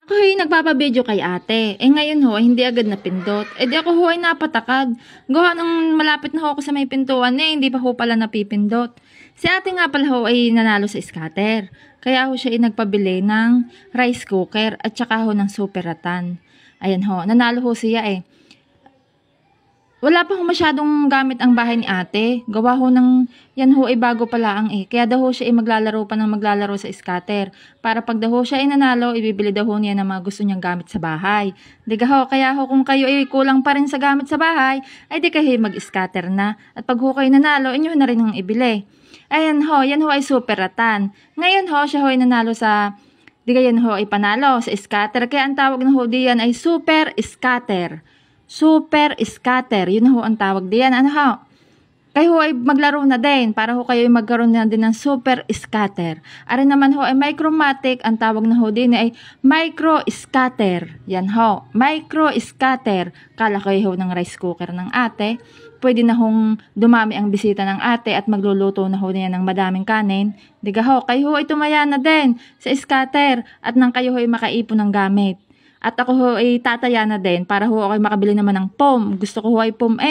Ako ay nagpapabideo kay ate. Ngayon ho, ay hindi agad napindot. Di ako ho ay napatakad. Gawa nung malapit na ho ako sa may pintuan hindi pa ho pala napipindot. Si ate nga pala ho ay nanalo sa scatter. Kaya ho siya ay nagpabili ng rice cooker at saka ho ng super ratan. Ayan ho, nanalo ho siya Wala pa ho masyadong gamit ang bahay ni ate. Gawa ho ng, yan ho ay bago pala Kaya daw ho siya ay maglalaro pa ng maglalaro sa scatter. Para pag daw ho siya ay nanalo, ibibili daw ho niya ng mga gusto niyang gamit sa bahay. Diga ho, kaya ho kung kayo ay kulang pa rin sa gamit sa bahay, ay di kayo mag-scatter na. At pag ho kayo nanalo, inyo na rin ang ibili. Ayan ho, yan ho ay super ratan. Ngayon ho, siya ho ay nanalo di yan ho ay panalo sa scatter. Kaya ang tawag na ho diyan ay super scatter. Super scatter. Yun na ho ang tawag diyan. Ano ho? Kayo ho ay maglaro na din para ho kayo ay magkaroon na din ng super scatter. Ari naman ho ay micromatic. Ang tawag na ho din ay micro scatter. Yan ho. Micro scatter. Kala kayo ho ng rice cooker ng ate. Pwede na hong dumami ang bisita ng ate at magluluto na ho niya ng madaming kanin. Diga ho, kayo ho ay tumaya na din sa scatter at nang kayo ho ay makaipon ng gamit. At ako ho ay tataya na din para ho ako ay makabili naman ng pom. Gusto ko ho ay pom